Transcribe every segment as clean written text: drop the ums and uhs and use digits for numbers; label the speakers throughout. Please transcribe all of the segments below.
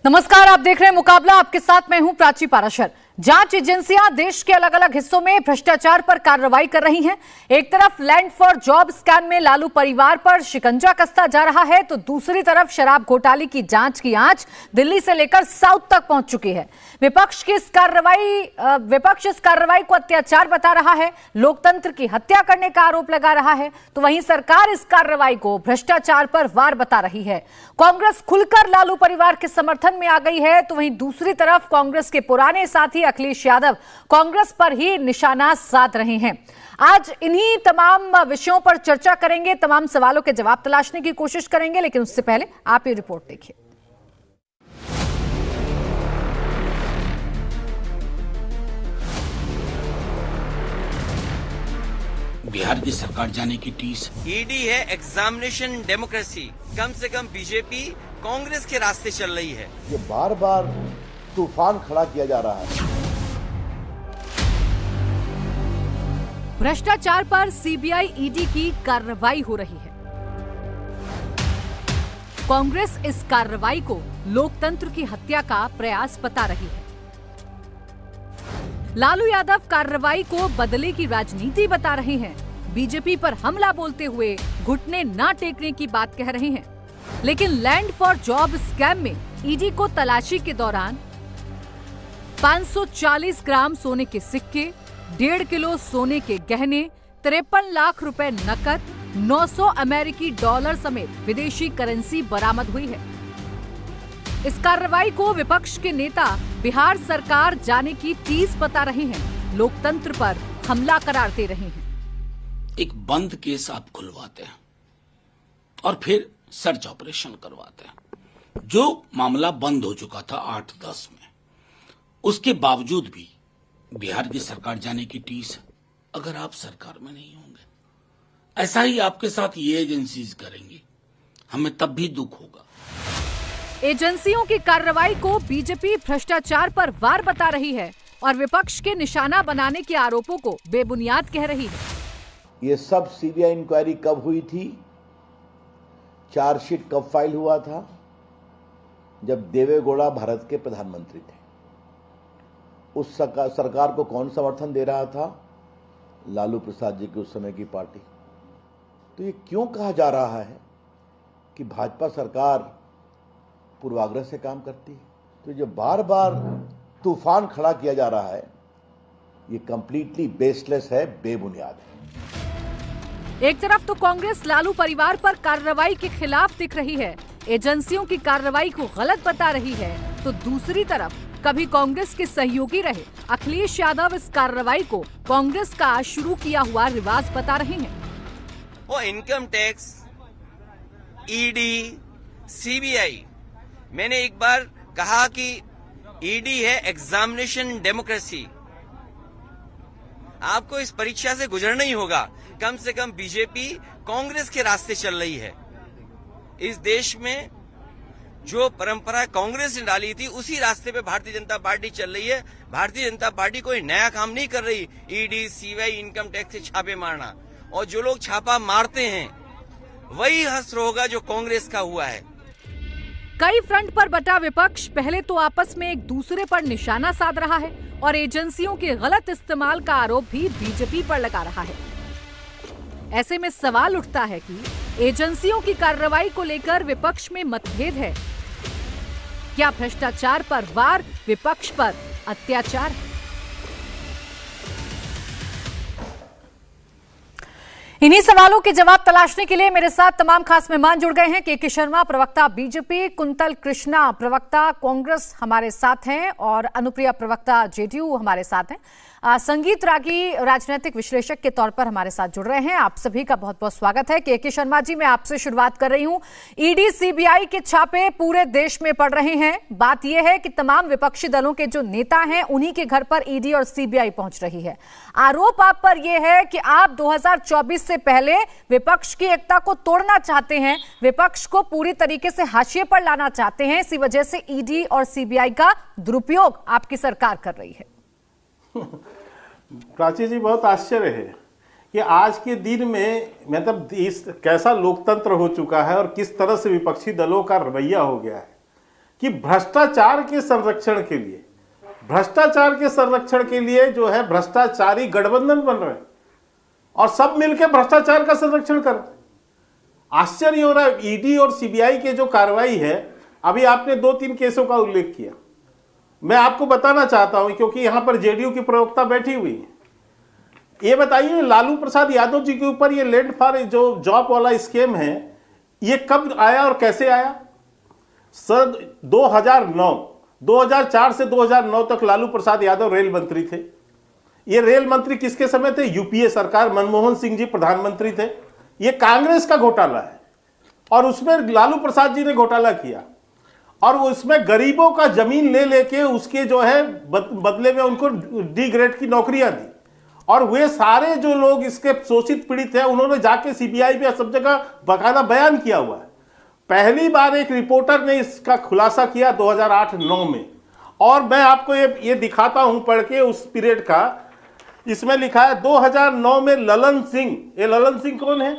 Speaker 1: नमस्कार, आप देख रहे हैं मुकाबला। आपके साथ मैं हूं प्राची पाराशर। जांच एजेंसियां देश के अलग अलग हिस्सों में भ्रष्टाचार पर कार्रवाई कर रही हैं। एक तरफ लैंड फॉर जॉब स्कैम में लालू परिवार पर शिकंजा कसता जा रहा है, तो दूसरी तरफ शराब घोटाले की जांच की आंच दिल्ली से लेकर साउथ तक पहुंच चुकी है। विपक्ष इस कार्रवाई को अत्याचार बता रहा है, लोकतंत्र की हत्या करने का आरोप लगा रहा है, तो वहीं सरकार इस कार्रवाई को भ्रष्टाचार पर वार बता रही है। कांग्रेस खुलकर लालू परिवार के समर्थन में आ गई है, तो वहीं दूसरी तरफ कांग्रेस के पुराने साथी अखिलेश यादव कांग्रेस पर ही निशाना साध रहे हैं। आज इन्हीं तमाम विषयों पर चर्चा करेंगे, तमाम सवालों के जवाब तलाशने की कोशिश करेंगे, लेकिन उससे पहले आप ये रिपोर्ट देखिए।
Speaker 2: बिहार की सरकार जाने की टीस।
Speaker 3: ईडी है एग्जामिनेशन डेमोक्रेसी। कम से कम बीजेपी कांग्रेस के रास्ते चल रही है।
Speaker 4: ये बार बार तूफान खड़ा किया जा रहा है।
Speaker 1: भ्रष्टाचार पर सीबीआई ईडी की कार्रवाई हो रही है। कांग्रेस इस कार्रवाई को लोकतंत्र की हत्या का प्रयास बता रही है। लालू यादव कार्रवाई को बदले की राजनीति बता रहे हैं। बीजेपी पर हमला बोलते हुए घुटने ना टेकने की बात कह रहे हैं। लेकिन लैंड फॉर जॉब स्कैम में ईडी को तलाशी के दौरान 540 ग्राम सोने के सिक्के, 1.5 किलो सोने के गहने, 53 लाख रुपए नकद, 900 अमेरिकी डॉलर समेत विदेशी करेंसी बरामद हुई है। इस कार्रवाई को विपक्ष के नेता बिहार सरकार जाने की टीस बता रहे हैं, लोकतंत्र पर हमला करार दे रहे हैं।
Speaker 2: एक बंद केस आप खुलवाते हैं और फिर सर्च ऑपरेशन करवाते हैं। जो मामला बंद हो चुका था 8-10 में, उसके बावजूद भी बिहार की सरकार जाने की टीस है। अगर आप सरकार में नहीं होंगे, ऐसा ही आपके साथ ये एजेंसीज करेंगी, हमें तब भी दुख होगा।
Speaker 1: एजेंसियों की कार्रवाई को बीजेपी भ्रष्टाचार पर वार बता रही है और विपक्ष के निशाना बनाने के आरोपों को बेबुनियाद कह रही है।
Speaker 4: ये सब सीबीआई इंक्वायरी कब हुई थी, चार्जशीट कब फाइल हुआ था? जब देवेगौड़ा भारत के प्रधानमंत्री थे। उस सरकार को कौन समर्थन दे रहा था? लालू प्रसाद जी की उस समय की पार्टी। तो ये क्यों कहा जा रहा है कि भाजपा सरकार पूर्वाग्रह से काम करती है? तो जो बार बार तूफान खड़ा किया जा रहा है, ये कंप्लीटली बेसलेस है, बेबुनियाद है।
Speaker 1: एक तरफ तो कांग्रेस लालू परिवार पर कार्रवाई के खिलाफ दिख रही है, एजेंसियों की कार्रवाई को गलत बता रही है, तो दूसरी तरफ कभी कांग्रेस के सहयोगी रहे अखिलेश यादव इस कार्रवाई को कांग्रेस का शुरू किया हुआ रिवाज बता रहे हैं।
Speaker 3: वो इनकम टैक्स, ईडी, सीबीआई, मैंने एक बार कहा कि ईडी है एग्जामिनेशन डेमोक्रेसी। आपको इस परीक्षा से गुजरना ही होगा। कम से कम बीजेपी कांग्रेस के रास्ते चल रही है। इस देश में जो परंपरा कांग्रेस ने डाली थी, उसी रास्ते पे भारतीय जनता पार्टी चल रही है। भारतीय जनता पार्टी कोई नया काम नहीं कर रही। ईडी, सीबीआई, इनकम टैक्स से छापे मारना, और जो लोग छापा मारते हैं वही हश्र होगा जो कांग्रेस का हुआ है।
Speaker 1: कई फ्रंट पर बटा विपक्ष पहले तो आपस में एक दूसरे पर निशाना साध रहा है और एजेंसियों के गलत इस्तेमाल का आरोप भी बीजेपी पर लगा रहा है। ऐसे में सवाल उठता है कि एजेंसियों की कार्रवाई को लेकर विपक्ष में मतभेद है। क्या भ्रष्टाचार पर वार विपक्ष पर अत्याचार? इन्हीं सवालों के जवाब तलाशने के लिए मेरे साथ तमाम खास मेहमान जुड़ गए हैं। के शर्मा, प्रवक्ता बीजेपी, कुंतल कृष्णा, प्रवक्ता कांग्रेस हमारे साथ हैं, और अनुप्रिया, प्रवक्ता जेडीयू हमारे साथ हैं। संगीत रागी राजनीतिक विश्लेषक के तौर पर हमारे साथ जुड़ रहे हैं। आप सभी का बहुत बहुत स्वागत है। के शर्मा जी, मैं आपसे शुरुआत कर रही हूं। ईडी, सीबीआई के छापे पूरे देश में पड़ रहे हैं। बात यह है कि तमाम विपक्षी दलों के जो नेता हैं, उन्हीं के घर पर ईडी और सीबीआई पहुंच रही है। आरोप आप पर यह है कि आप 2024 से पहले विपक्ष की एकता को तोड़ना चाहते हैं, विपक्ष को पूरी तरीके से हाशिए पर लाना चाहते हैं। इसी वजह से ईडी और सीबीआई का दुरुपयोग आपकी सरकार कर रही है।
Speaker 5: प्राची जी, बहुत आश्चर्य है कि आज के दिन में मतलब इस कैसा लोकतंत्र हो चुका है और किस तरह से विपक्षी दलों का रवैया हो गया है कि भ्रष्टाचार के संरक्षण के लिए जो है भ्रष्टाचारी गठबंधन बन रहे हैं और सब मिलकर भ्रष्टाचार का संरक्षण कर रहे हैं। आश्चर्य हो रहा है। ईडी और सीबीआई के जो कार्रवाई है, अभी आपने 2-3 केसों का उल्लेख किया, मैं आपको बताना चाहता हूं क्योंकि यहां पर जेडीयू की प्रवक्ता बैठी हुई है। ये बताइए, लालू प्रसाद यादव जी के ऊपर ये लैंड फॉर जो जॉब वाला स्कीम है, ये कब आया और कैसे आया? सर 2004 से 2009 तक लालू प्रसाद यादव रेल मंत्री थे। ये रेल मंत्री किसके समय थे? यूपीए सरकार, मनमोहन सिंह जी प्रधानमंत्री थे। ये कांग्रेस का घोटाला है और उसमें लालू प्रसाद जी ने घोटाला किया और उसमें गरीबों का जमीन ले लेके उसके जो है बदले में उनको डी ग्रेड की नौकरियां दी और वे सारे जो लोग इसके शोषित पीड़ित हैं उन्होंने जाके सीबीआई पे सब जगह बाकायदा बयान किया हुआ है। पहली बार एक रिपोर्टर ने इसका खुलासा किया 2008-9 में और मैं आपको ये दिखाता हूं पढ़ के उस पीरियड का। इसमें लिखा है 2009 में ललन सिंह, ये ललन सिंह कौन है?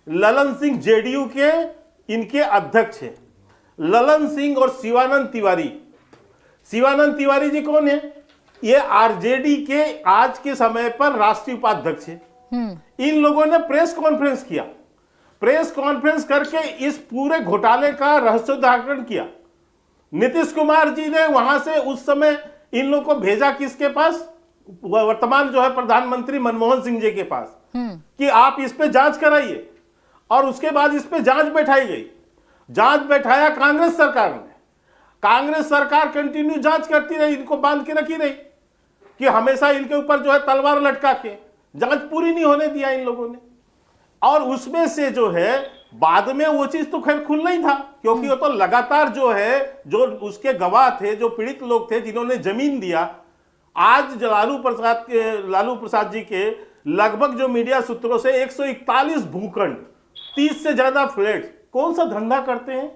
Speaker 5: ललन सिंह जेडीयू के इनके अध्यक्ष है, ललन सिंह और शिवानंद तिवारी। शिवानंद तिवारी जी कौन है? ये आरजेडी के आज के समय पर राष्ट्रीय उपाध्यक्ष है। इन लोगों ने प्रेस कॉन्फ्रेंस किया, प्रेस कॉन्फ्रेंस करके इस पूरे घोटाले का रहस्योद्घाटन किया। नीतीश कुमार जी ने वहां से उस समय इन लोगों को भेजा किसके पास? वर्तमान जो है प्रधानमंत्री मनमोहन सिंह जी के पास कि आप इस पे जांच कराइए और उसके बाद इस पे जांच बैठाई गई। जांच बैठाया कांग्रेस सरकार ने। कांग्रेस सरकार कंटिन्यू जांच करती रही, इनको बांध के रखी रही कि हमेशा इनके ऊपर जो है तलवार लटका के जांच पूरी नहीं होने दिया इन लोगों ने। और उसमें से जो है बाद में वो चीज तो खैर खुल नहीं था क्योंकि वो तो लगातार जो है जो उसके गवाह थे, जो पीड़ित लोग थे जिन्होंने जमीन दिया, आज लालू प्रसाद जी के लगभग जो मीडिया सूत्रों से 141 भूखंड, 30 से ज्यादा फ्लैट, कौन सा धंधा करते हैं,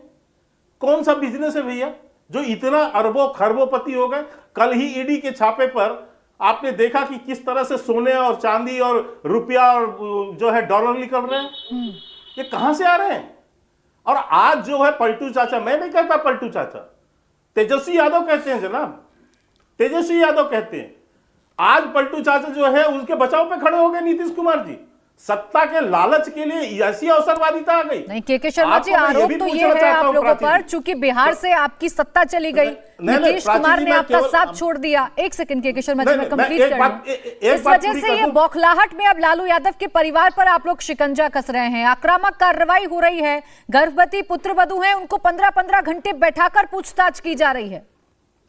Speaker 5: कौन सा बिजनेस है भैया जो इतना अरबों खरबोपति हो गए? कल ही ईडी के छापे पर आपने देखा कि किस तरह से सोने और चांदी और रुपया और जो है डॉलर निकल रहे हैं। ये कहां से आ रहे हैं? और आज जो है पलटू चाचा, मैं नहीं कहता पलटू चाचा, तेजस्वी यादव कहते हैं जनाब, तेजस्वी यादव कहते हैं। आज पलटू चाचा जो है उनके बचाव पे खड़े हो गए नीतीश कुमार जी। सत्ता के लालच के लिए ऐसी अवसरवादिता आ गई।
Speaker 1: नहीं के शर्मा जी, आरोप तो ये है आप लोगों पर, चूंकि बिहार से आपकी सत्ता चली गई, नीतीश कुमार ने आपका साथ छोड़ दिया। एक सेकंड के शर्मा जी, मैं कंप्लीट कर लूं। इस वजह से ये बौखलाहट में अब लालू यादव के परिवार पर आप लोग शिकंजा कस रहे हैं, आक्रामक कार्रवाई हो रही है। गर्भवती पुत्रवधू हैं, उनको 15-15 घंटे बैठाकर पूछताछ की जा रही है।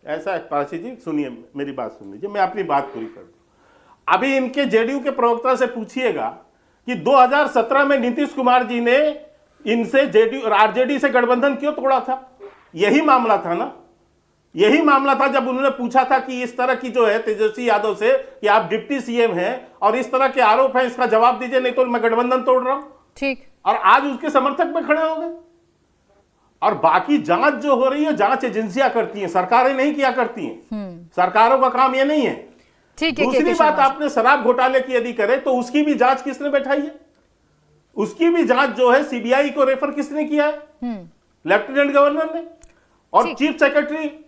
Speaker 5: ऐसा है प्राची जी, सुनिए मेरी बात सुन लीजिए, मैं अपनी बात पूरी कर दूं। अभी इनके जेडीयू के प्रवक्ता से पूछिएगा कि 2017 में नीतीश कुमार जी ने इनसे जेडीयू और आरजेडी से गठबंधन क्यों तोड़ा था? यही मामला था ना, यही मामला था जब उन्होंने पूछा था कि इस तरह की जो है तेजस्वी यादव से कि आप डिप्टी सीएम हैं और इस तरह के आरोप हैं, इसका जवाब दीजिए नहीं तो मैं गठबंधन तोड़ रहा हूं।
Speaker 1: ठीक।
Speaker 5: और आज उसके समर्थक में खड़े हो गए। और बाकी जांच जो हो रही है, जांच एजेंसियां करती हैं, सरकारें नहीं किया करती हैं। सरकारों का काम यह नहीं है।
Speaker 1: ठीक है।
Speaker 5: दूसरी बात, आपने शराब घोटाले की यदि करे तो उसकी भी जांच किसने बैठाई है? उसकी भी जांच जो है सीबीआई को रेफर किसने किया है? लेफ्टिनेंट गवर्नर ने और चीफ सेक्रेटरी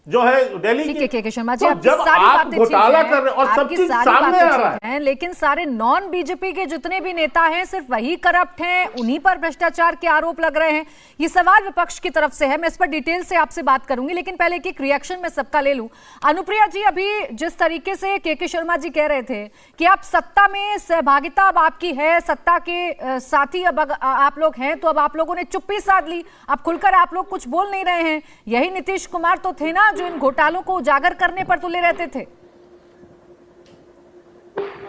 Speaker 5: जो है दिल्ली
Speaker 1: के शर्मा जी,
Speaker 5: तो
Speaker 1: आपकी
Speaker 5: जब
Speaker 1: सारी
Speaker 5: आप
Speaker 1: बातें
Speaker 5: घोटाला
Speaker 1: ठीक
Speaker 5: कर रहे हैं और सब चीज सामने आ रहा है,
Speaker 1: लेकिन सारे नॉन बीजेपी के जितने भी नेता हैं सिर्फ वही करप्ट हैं, उन्हीं पर भ्रष्टाचार के आरोप लग रहे हैं। ये सवाल विपक्ष की तरफ से है, मैं इस पर डिटेल से आपसे बात करूंगी, लेकिन पहले एक रिएक्शन में सबका ले लूं। अनुप्रिया जी, अभी जिस तरीके से के शर्मा जी कह रहे थे कि आप सत्ता में सहभागिता अब आपकी है, सत्ता के साथी अब आप लोग हैं, तो अब आप लोगों ने चुप्पी साध ली, अब खुलकर आप लोग कुछ बोल नहीं रहे हैं। यही नीतीश कुमार तो थे ना जो इन घोटालों को उजागर करने पर तुले रहते थे।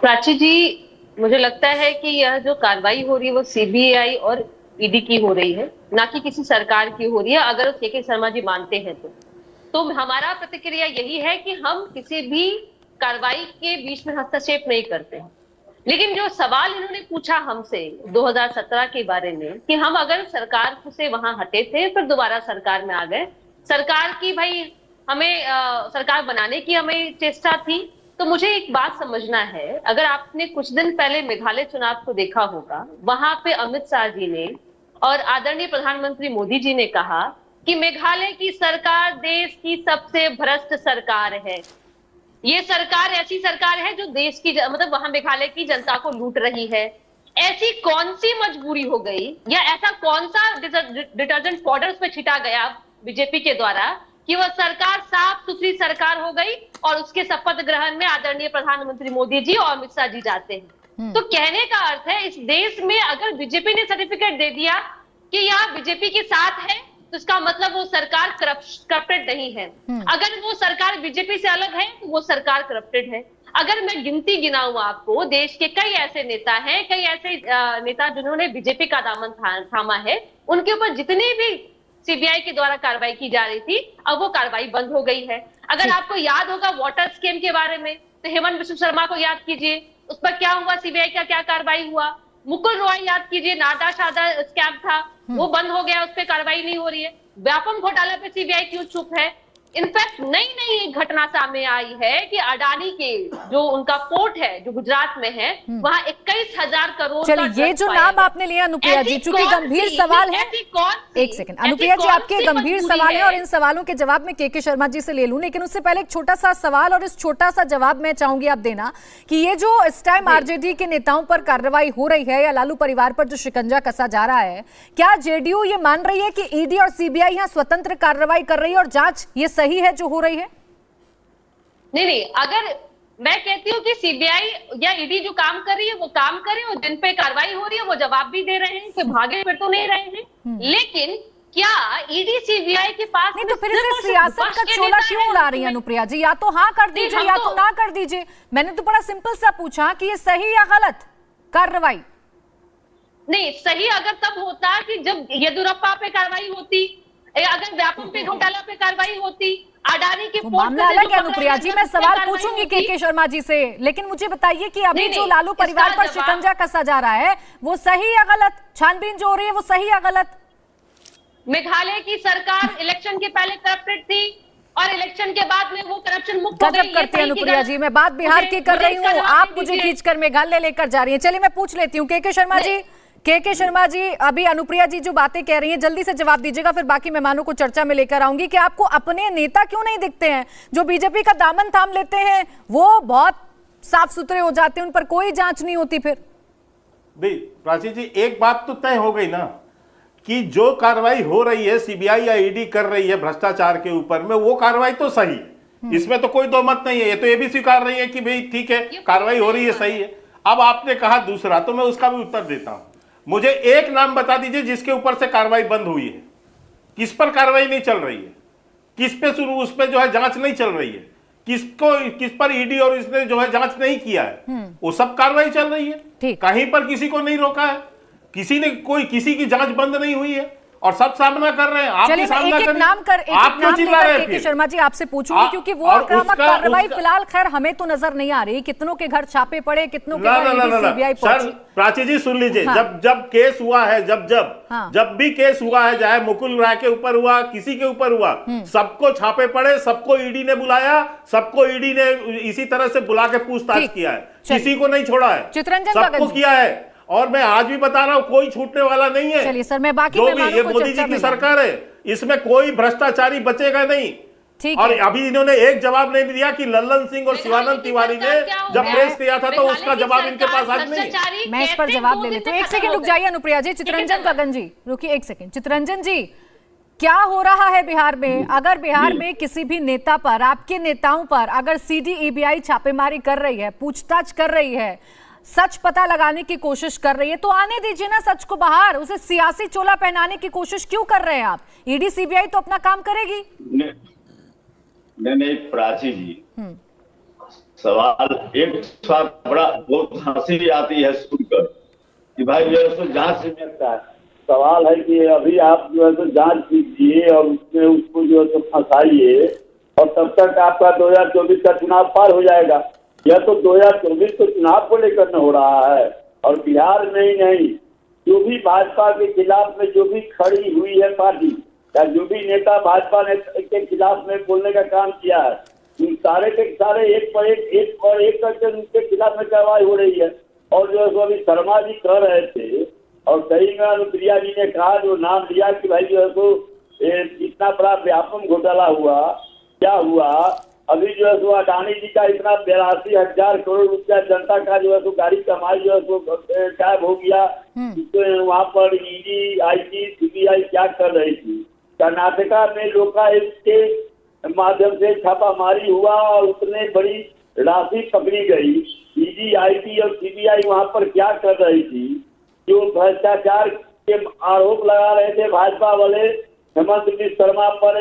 Speaker 6: प्राची जी, मुझे लगता है कि यह जो कार्रवाई हो रही है वो सीबीआई और ईडी की हो रही है, ना कि किसी सरकार की हो रही है। अगर के शर्मा जी मानते हैं तो हमारा प्रतिक्रिया यही है कि हम किसी भी कार्रवाई के बीच में हस्तक्षेप नहीं करते हैं। लेकिन जो सवाल इन्होंने पूछा हमसे 2017 के बारे में कि हम अगर सरकार से वहां हटे थे फिर दोबारा सरकार में आ गए, सरकार की भाई हमें सरकार बनाने की हमें चेष्टा थी, तो मुझे एक बात समझना है। अगर आपने कुछ दिन पहले मेघालय चुनाव को देखा होगा, वहां पे अमित शाह जी ने और आदरणीय प्रधानमंत्री मोदी जी ने कहा कि मेघालय की सरकार देश की सबसे भ्रष्ट सरकार है। ये सरकार ऐसी सरकार है जो देश की मतलब वहां मेघालय की जनता को लूट रही है। ऐसी कौन सी मजबूरी हो गई या ऐसा कौन सा डिटर्जेंट पाउडर पे छिटा गया बीजेपी के द्वारा कि वह सरकार साफ सुथरी सरकार हो गई और उसके शपथ ग्रहण में आदरणीय प्रधानमंत्री मोदी जी और अमित शाह जी जाते हैं। तो कहने का अर्थ है इस देश में अगर बीजेपी ने सर्टिफिकेट दे दिया कि यहाँ बीजेपी के साथ है तो इसका मतलब वो सरकार करप्टेड नहीं है। अगर वो सरकार बीजेपी से अलग है तो वो सरकार करप्टेड है। अगर मैं गिनती गिनाऊं आपको, देश के कई ऐसे नेता हैं, कई ऐसे नेता जिन्होंने बीजेपी का दामन थामा है, उनके ऊपर जितनी भी सीबीआई के द्वारा कार्रवाई की जा रही थी अब वो कार्रवाई बंद हो गई है। अगर आपको याद होगा वाटर स्कीम के बारे में तो हेमंत बिश्व शर्मा को याद कीजिए, उस पर क्या हुआ, सीबीआई का क्या कार्रवाई हुआ। मुकुल रॉय याद कीजिए, नाडा शादा स्कैम था, वो बंद हो गया, उस पर कार्रवाई नहीं हो रही है। व्यापम घोटाला पे सीबीआई क्यों चुप है। इनफैक्ट नई एक घटना सामने आई है कि अडानी के जो उनका पोर्ट है जो गुजरात में है वहां 21,000 करोड़।
Speaker 1: चलिए ये जो नाम आपने लिया अनुप्रिया जी, चूंकि गंभीर सवाल है, एक सेकंड अनुप्रिया जी, आपके गंभीर सवाल है और इन सवालों के जवाब मैं के शर्मा जी से ले लूं, लेकिन उससे पहले एक छोटा सा सवाल और इस छोटा सा जवाब मैं चाहूंगी आप देना कि ये जो इस टाइम आरजेडी के नेताओं पर कार्रवाई हो रही है या लालू परिवार पर जो शिकंजा कसा जा रहा है, क्या जेडीयू ये मान रही है कि ईडी और सीबीआई यहाँ स्वतंत्र कार्रवाई कर रही है और जांच ये सही है जो हो रही है?
Speaker 6: नहीं, अगर मैं कहती हूँ कि सीबीआई या ईडी जो काम कर रही है वो काम करे और जिन पे कार्रवाई हो रही है वो जवाब भी दे रहे हैं, कि भागे फिर तो नहीं रहे हैं। लेकिन क्या ईडी सीबीआई के पास
Speaker 1: नहीं तो फिर इसे सियासत का चोला क्यों उड़ा रही है अनुप्रिया जी? या तो हाँ कर दीजिए या तो ना कर दीजिए। मैंने तो बड़ा सिंपल सा पूछा कि ये सही या गलत कार्रवाई।
Speaker 6: नहीं, सही अगर तब होता कि जब येदियुरप्पा पे कार्रवाई होती, अगर व्यापम पे घोटाला पे कार्रवाई होती, अडानी के
Speaker 1: मामला अलग है अनुप्रिया जी, मैं सवाल पूछूंगी के शर्मा जी से, लेकिन मुझे बताइए कि अभी जो लालू परिवार पर शिकंजा कसा जा रहा है वो सही या गलत? छानबीन जो हो रही है वो सही या गलत?
Speaker 6: मेघालय की सरकार इलेक्शन के पहले करप्टेड थी और इलेक्शन के बाद में वो करप्शन मुक्त हो गई।
Speaker 1: गजब करते हैं अनुप्रिया जी, मैं बात बिहार की कर रही हूँ, आप मुझे खींचकर मेघालय लेकर जा रही है। चलिए मैं पूछ लेती हूँ के शर्मा जी, अभी अनुप्रिया जी जो बातें कह रही हैं जल्दी से जवाब दीजिएगा, फिर बाकी मेहमानों को चर्चा में लेकर आऊंगी कि आपको अपने नेता क्यों नहीं दिखते हैं जो बीजेपी का दामन थाम लेते हैं, वो बहुत साफ सुथरे हो जाते हैं, उन पर कोई जांच नहीं होती। फिर
Speaker 5: नहीं प्राची जी, एक बात तो तय हो गई ना कि जो कार्रवाई हो रही है सीबीआई या ईडी कर रही है भ्रष्टाचार के ऊपर में, वो कार्रवाई तो सही है, इसमें तो कोई दो मत नहीं है। ये तो ये भी स्वीकार रही है कि भाई ठीक है कार्रवाई हो रही है, सही है। अब आपने कहा दूसरा, तो मैं उसका भी उत्तर देता हूं। मुझे एक नाम बता दीजिए जिसके ऊपर से कार्रवाई बंद हुई है, किस पर कार्रवाई नहीं चल रही है, किस पे उस पे जो है जांच नहीं चल रही है, किस पर ईडी और इसने जो है जांच नहीं किया है, वो सब कार्रवाई चल रही है। कहीं पर किसी को नहीं रोका है, किसी ने किसी की जांच बंद नहीं हुई है और सब सामना कर रहे हैं। आप भी सामना कर रहे हैं, आप क्यों चिल्ला रहे हैं?
Speaker 1: शर्मा जी आपसे पूछूंगी क्योंकि वो आक्रामक कार्रवाई फिलहाल खैर हमें तो नजर नहीं आ रही, कितनों के घर छापे पड़े, कितनों के घर सीबीआई पहुंची।
Speaker 5: सर प्राची जी सुन लीजिए, जब केस हुआ है, जब भी केस हुआ है, चाहे मुकुल राय के ऊपर हुआ, किसी के ऊपर हुआ, सबको छापे पड़े, सबको ईडी ने बुलाया, सबको ईडी ने इसी तरह से बुला के पूछताछ किया है, किसी को नहीं छोड़ा है, सबको किया है। और मैं आज भी बता रहा हूं कोई छूटने वाला नहीं है।
Speaker 1: चलिए सर, मैं बाकी
Speaker 5: जो भी ये मोदी जी की सरकार है इसमें कोई भ्रष्टाचारी बचेगा नहीं। और अभी इन्होंने एक जवाब नहीं दिया कि लल्लन सिंह और शिवानंद तिवारी ने जब प्रेस किया था तो उसका जवाब इनके पास आज नहीं।
Speaker 1: मैं इस पर जवाब ले लेती हूँ। एक सेकंड रुक जाइए अनुप्रिया जी। चितरंजन गगन जी रुकिए एक सेकंड। चितरंजन जी, क्या हो रहा है बिहार में? अगर बिहार में किसी भी नेता पर, आपके नेताओं पर अगर सीडी ईबीआई छापेमारी कर रही है, पूछताछ कर रही है, सच पता लगाने की कोशिश कर रही है, तो आने दीजिए ना सच को बाहर। उसे सियासी चोला पहनाने की कोशिश क्यों कर रहे हैं आप? ईडी सीबीआई तो अपना काम करेगी।
Speaker 7: नहीं प्राची जी, सवाल एक बड़ा बहुत हंसी आती है सुनकर कि भाई जो है सो जांच से मिलता है। सवाल है कि अभी आप जो है सो जांच कीजिए और उसमें उसको जो है सो फंसाइए और तब तक आपका 2024 का चुनाव पार हो जाएगा। यह तो 2024 तो चुनाव को लेकर न हो रहा है। और बिहार में ही नहीं, जो भी भाजपा के खिलाफ में जो भी खड़ी हुई है पार्टी या जो भी नेता भाजपा ने के खिलाफ में बोलने का काम किया है, उन सारे के सारे एक पर एक करके उनके खिलाफ में कार्रवाई हो रही है। और जो है अभी शर्मा जी कह रहे थे और सही में अनुप्रिया जी ने कहा, जो नाम लिया कि भाई जो है ये इतना बड़ा व्यापम घोटाला हुआ, क्या हुआ? अभी जो है सो अडानी जी का इतना 82,000 करोड़ रुपया जनता का जो है सो गाड़ी कमाई जो है सो गायब हो गया। तो वहाँ पर ईडी, आईटी, सीबीआई क्या कर रही थी? कर्नाटका में लोकायुक्त के माध्यम से छापामारी हुआ और उतने बड़ी राशि पकड़ी गई। ईडी, आईटी और सीबीआई वहाँ पर क्या कर रही थी? जो भ्रष्टाचार के आरोप लगा रहे थे भाजपा वाले हेमंत बिस्वा शर्मा पर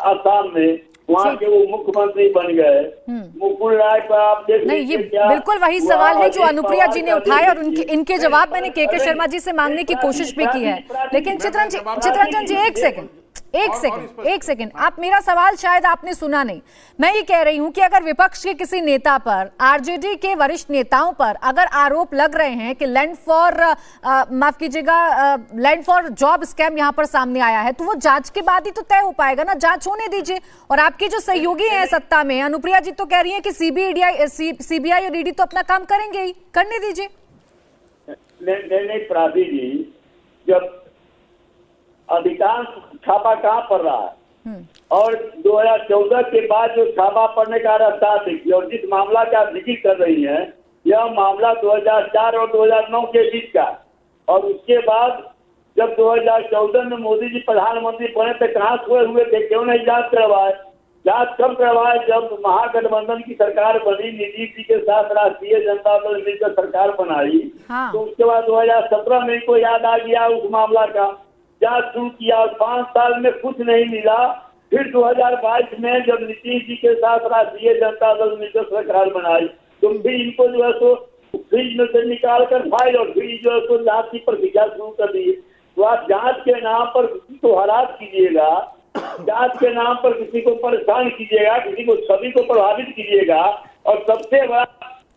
Speaker 7: आसाम में, वहाँ के वो मुख्यमंत्री बन गए। मुकुल राय को आप देख
Speaker 1: नहीं, ये बिल्कुल वही सवाल है जो अनुप्रिया जी ने उठाए और इनके जवाब मैंने के शर्मा जी से मांगने की कोशिश भी की है। लेकिन चितरंजन जी एक सेकंड, आप मेरा सवाल शायद आपने सुना नहीं। मैं ये कह रही हूं कि अगर विपक्ष के किसी नेता पर, आरजेडी के वरिष्ठ नेताओं पर अगर आरोप लग रहे हैं कि लैंड फॉर जॉब स्कैम यहां पर सामने आया है, तो वो जांच के बाद ही तो तय हो पाएगा ना। जांच होने दीजिए। और आपके जो सहयोगी हैं सत्ता में, अनुप्रिया जी तो कह रही हैं कि सीबीआई और ईडी तो अपना काम करेंगे ही, करने दीजिए।
Speaker 7: नहीं प्रार्थी जी, जब अधिकांश छापा कहाँ पड़ रहा है और 2014 के बाद जो छापा पड़ने का रास्ता देखिए, और जिस मामला का जिक्र कर रही है, यह मामला 2004 और 2009 के बीच का। और उसके बाद जब 2014 में मोदी जी प्रधानमंत्री बने थे, कहाँ सोए हुए थे? क्यों नहीं जांच करवाए? जांच कब करवाए? जब महागठबंधन की सरकार बनी, नीतीश जी के साथ राष्ट्रीय जनता दल मिलकर सरकार बनाई। तो उसके बाद 2017 में इनको याद आ गया उस मामला का, जांच शुरू किया और 5 साल में कुछ नहीं मिला। फिर 2022 में जब नीतीश जी के साथ राष्ट्रीय जनता दल मिलकर सरकार बनाई, तो फिर इनको जो है सो फ्रिज में से निकाल कर फाइल और फिर जो है सो जांच की प्रक्रिया शुरू कर दी। तो आप जांच के नाम पर किसी को हरास कीजिएगा, जांच के नाम पर किसी को परेशान कीजिएगा, किसी को सभी को प्रभावित कीजिएगा। और सबसे बड़ा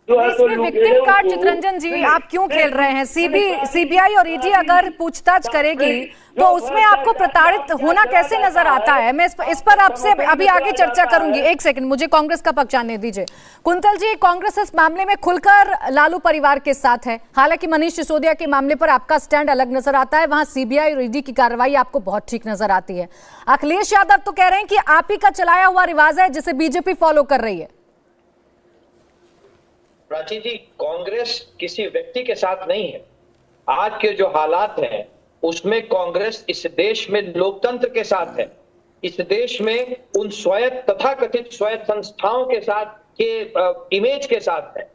Speaker 1: इसमें विक्टिम कार्ड, चितरंजन जी आप क्यों खेल रहे हैं? सीबीआई और ईडी अगर पूछताछ करेगी तो उसमें आपको प्रताड़ित होना कैसे नजर आता है? मैं इस पर आपसे अभी आगे चर्चा करूंगी। एक सेकंड, मुझे कांग्रेस का पक्ष जानने दीजिए। कुंतल जी, कांग्रेस इस मामले में खुलकर लालू परिवार के साथ है। हालांकि मनीष सिसोदिया के मामले पर आपका स्टैंड अलग नजर आता है, वहां सीबीआई और ईडी की कार्रवाई आपको बहुत ठीक नजर आती है। अखिलेश यादव तो कह रहे हैं कि आप ही का चलाया हुआ रिवाज है जिसे बीजेपी फॉलो कर रही है।
Speaker 8: प्राची जी, कांग्रेस किसी व्यक्ति के साथ नहीं है। आज के जो हालात हैं उसमें कांग्रेस इस देश में लोकतंत्र के साथ है, इस देश में उन स्वायत्त तथाकथित स्वायत्त संस्थाओं के साथ के इमेज के साथ है।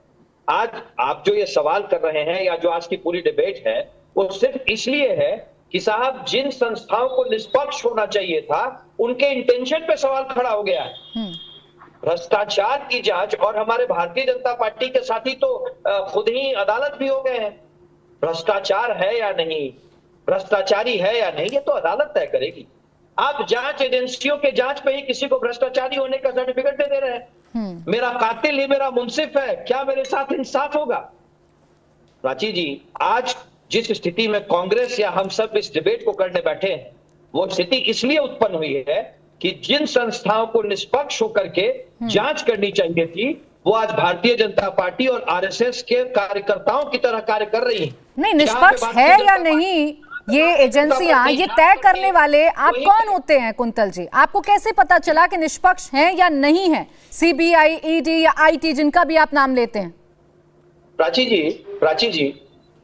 Speaker 8: आज आप जो ये सवाल कर रहे हैं या जो आज की पूरी डिबेट है वो सिर्फ इसलिए है कि साहब जिन संस्थाओं को निष्पक्ष होना चाहिए था उनके इंटेंशन पे सवाल खड़ा हो गया है। भ्रष्टाचार की जांच, और हमारे भारतीय जनता पार्टी के साथी तो खुद ही अदालत भी हो गए हैं। भ्रष्टाचार है या नहीं, भ्रष्टाचारी है या नहीं, ये तो अदालत तय करेगी। आप जांच एजेंसियों के जांच पे ही किसी को भ्रष्टाचारी होने का सर्टिफिकेट दे रहे हैं। मेरा कातिल ही मेरा मुंसिफ है, क्या मेरे साथ इंसाफ होगा? प्राची जी, आज जिस स्थिति में कांग्रेस या हम सब इस डिबेट को करने बैठे हैं, वो स्थिति इसलिए उत्पन्न हुई है कि जिन संस्थाओं को निष्पक्ष होकर के जांच करनी चाहिए थी, वो आज भारतीय जनता पार्टी और आरएसएस के कार्यकर्ताओं की तरह कार्य कर रही हैं।
Speaker 1: नहीं, निष्पक्ष है या नहीं ये एजेंसियां, ये तय करने वाले आप कौन होते हैं कुंतल जी? आपको कैसे पता चला कि निष्पक्ष हैं या नहीं है? सीबीआई, ईडी या आईटी, जिनका भी आप नाम लेते हैं।
Speaker 8: प्राची जी,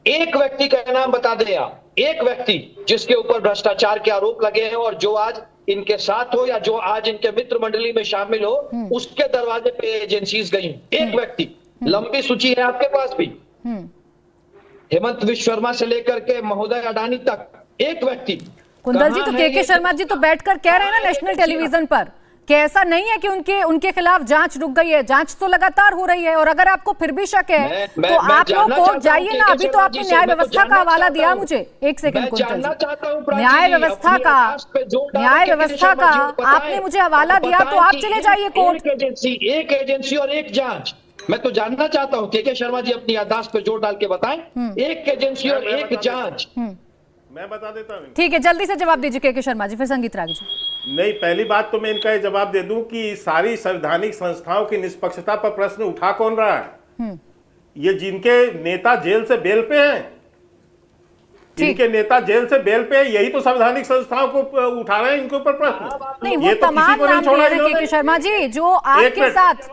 Speaker 8: एक व्यक्ति का नाम बता दें आप, एक व्यक्ति जिसके ऊपर भ्रष्टाचार के आरोप लगे हैं और जो आज इनके साथ हो या जो आज इनके मित्र मंडली में शामिल हो, उसके दरवाजे पे एजेंसीज गई। एक व्यक्ति, लंबी सूची है आपके पास भी, हेमंत बिस्वा शर्मा से लेकर के महोदय अडानी तक, एक व्यक्ति।
Speaker 1: कुंतल जी, तो के शर्मा जी तो बैठकर कह रहे हैं ना नेशनल टेलीविजन पर कि ऐसा नहीं है कि उनके खिलाफ जांच रुक गई है, जांच तो लगातार हो रही है। और अगर आपको फिर भी शक है तो आप लोग कोर्ट जाइए ना। अभी तो आपने न्याय व्यवस्था का हवाला दिया मुझे। एक सेकंड कुंतल जी, न्याय व्यवस्था का आपने मुझे हवाला दिया, तो आप चले जाइए कोर्ट।
Speaker 8: एक एजेंसी और एक जांच। मैं तो जानना चाहता हूँ के शर्मा जी अपनी याददाश्त पे जोर डाल के बताएं। एक एजेंसी और एक जांच।
Speaker 5: मैं बता देता हूँ।
Speaker 1: ठीक है, जल्दी से जवाब दीजिए के शर्मा जी, फिर संगीत राग जी।
Speaker 5: नहीं, पहली बात तो मैं इनका ये जवाब दे दूं कि सारी संवैधानिक संस्थाओं की निष्पक्षता पर प्रश्न उठा कौन रहा है? ये जिनके नेता जेल से बेल पे हैं, इनके नेता जेल से बेल पे, यही तो संवैधानिक संस्थाओं को उठा रहे हैं इनके ऊपर प्रश्न।
Speaker 1: नहीं, वो
Speaker 5: ये तो
Speaker 1: तमाम
Speaker 5: किसी को नहीं
Speaker 1: नाम
Speaker 5: छोड़ा
Speaker 1: ले रहे हैं के शर्मा जी जो आपके साथ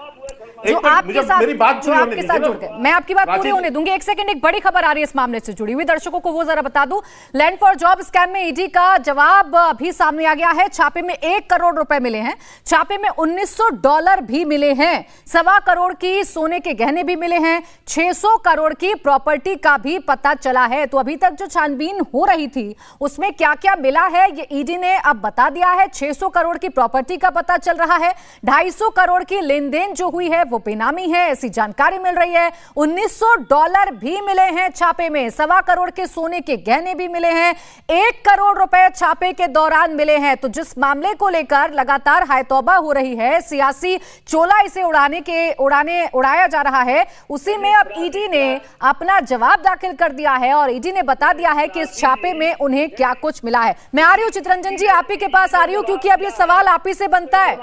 Speaker 5: मेरी बात
Speaker 1: जो आपके साथ जुड़ गए। मैं आपकी बात पूरी होने दूंगी। एक सेकंड, एक बड़ी खबर आ रही है इस मामले से जुड़ी हुई, दर्शकों को वो जरा बता दूं। लैंड फॉर जॉब स्कैम में ईडी का जवाब भी सामने आ गया है। छापे में 1 करोड़ रुपए मिले हैं, छापे में $1900 भी मिले हैं, 1.25 करोड़ की सोने के गहने भी मिले हैं, 600 करोड़ की प्रॉपर्टी का भी पता चला है। तो अभी तक जो छानबीन हो रही थी उसमें क्या क्या मिला है ये ईडी ने अब बता दिया है। 600 करोड़ की प्रॉपर्टी का पता चल रहा है, 250 करोड़ की लेन देन जो हुई है वो बेनामी है, ऐसी जानकारी मिल रही है। $1900 भी मिले हैं छापे में, 1.25 करोड़ के सोने के गहने भी मिले हैं, 1 करोड़ रुपए छापे के दौरान मिले हैं। तो जिस मामले को लेकर लगातार हाय तौबा हो रही है, सियासी चोला इसे उड़ाया जा रहा है, उसी में अब ईडी ने अपना जवाब दाखिल कर दिया है और ईडी ने बता दिया है कि इस छापे में उन्हें क्या कुछ मिला है। मैं आ रही हूं चितरंजन जी, आप ही के पास आ रही हूं क्योंकि अब ये सवाल आप ही से बनता है।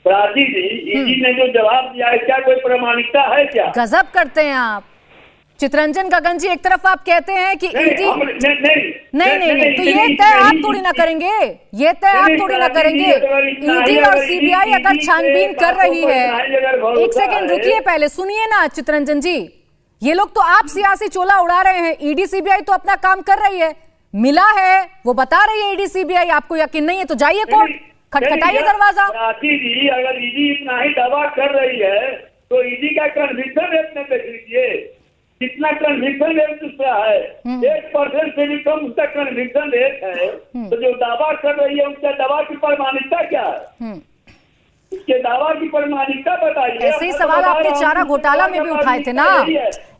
Speaker 7: प्राची जी, ईडी ने जो जवाब दिया है क्या कोई प्रामाणिकता है क्या?
Speaker 1: गजब करते हैं आप चितरंजन गगन जी। एक तरफ आप कहते हैं कि ईडी नहीं, तो ये तय आप थोड़ी ना करेंगे, ये तय आप थोड़ी ना करेंगे। ईडी और सीबीआई अगर छानबीन कर रही है, एक सेकंड रुकिए, पहले सुनिए ना चितरंजन जी। ये लोग तो आप सियासी चोला उड़ा रहे हैं, ईडी सीबीआई तो अपना काम कर रही है, मिला है वो बता रही है ईडी सीबीआई। आपको यकीन नहीं है तो जाइए कोर्ट, खटखटाइए दरवाजा।
Speaker 7: प्राची जी, अगर ईडी इतना ही दावा कर रही है तो ईडी का कन्विक्शन रेट में देख लीजिए, कितना कन्विक्शन रेट उसका है, 1% से भी कम उसका कन्विक्शन रेट है। तो जो दावा कर रही है उसका दावा की प्रामाणिकता क्या है? उसके दावा की प्रामाणिकता बताइए।
Speaker 1: ऐसे ही सवाल आपने चारा घोटाला में भी उठाए थे ना,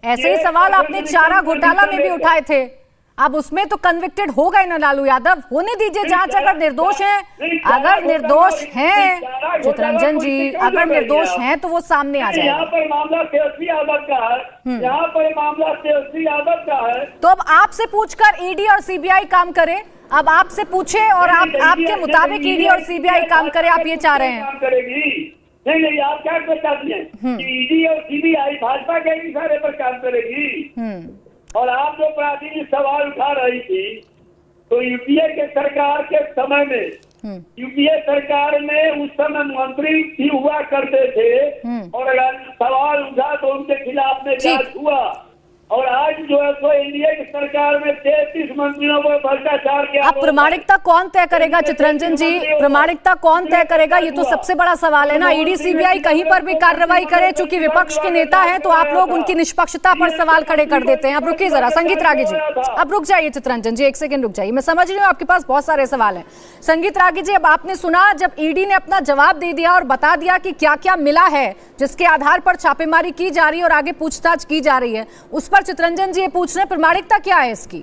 Speaker 1: ऐसे ही सवाल आपने चारा घोटाला में भी उठाए थे। अब उसमें तो कन्विक्टेड हो गए ना लालू यादव, होने दीजिए जांच। अगर निर्दोष हैं, अगर निर्दोष हैं चितरंजन जी, अगर निर्दोष हैं तो वो सामने आ जाए।
Speaker 7: यहाँ पर मामला तेजस्वी यादव का है, यहाँ पर मामला तेजस्वी यादव का है।
Speaker 1: तो अब आपसे पूछकर ईडी और सीबीआई काम करे, अब आपसे पूछे और आपके मुताबिक ईडी और सीबीआई काम करे, आप ये चाह रहे हैं?
Speaker 7: नहीं, आप क्या चाहती हैं कि ईडी और सीबीआई भाजपा के इशारे पर काम करेगी? और आप जो प्राचीन सवाल उठा रही थी, तो यूपीए के सरकार के समय में, यूपीए सरकार में उस समय मंत्री भी हुआ करते थे और अगर सवाल उठा तो उनके खिलाफ में जांच हुआ। और आज जो है तो एनडीए की सरकार में 33 मंत्रियों को भ्रष्टाचार के।
Speaker 1: अब प्रामाणिकता कौन तय करेगा चितरंजन जी, प्रामाणिकता कौन तय करेगा, ये तो सबसे बड़ा सवाल है ना। ईडी सीबीआई कहीं पर भी कार्रवाई करे, चूंकि विपक्ष के नेता हैं तो आप लोग उनकी निष्पक्षता पर सवाल खड़े कर देते हैं। अब रुकिए जरा संगीत रागी जी, अब रुक जाइए चितरंजन जी, एक सेकंड रुक जाइए। मैं समझ रही हूँ आपके पास बहुत सारे सवाल हैं। संगीत रागी जी, अब आपने सुना जब ईडी ने अपना जवाब दे दिया और बता दिया कि क्या क्या मिला है, जिसके आधार पर छापेमारी की जा रही है और आगे पूछताछ की जा रही है, उस पर चितरंजन जी ये पूछ रहे हैं प्रामाणिकता क्या है इसकी?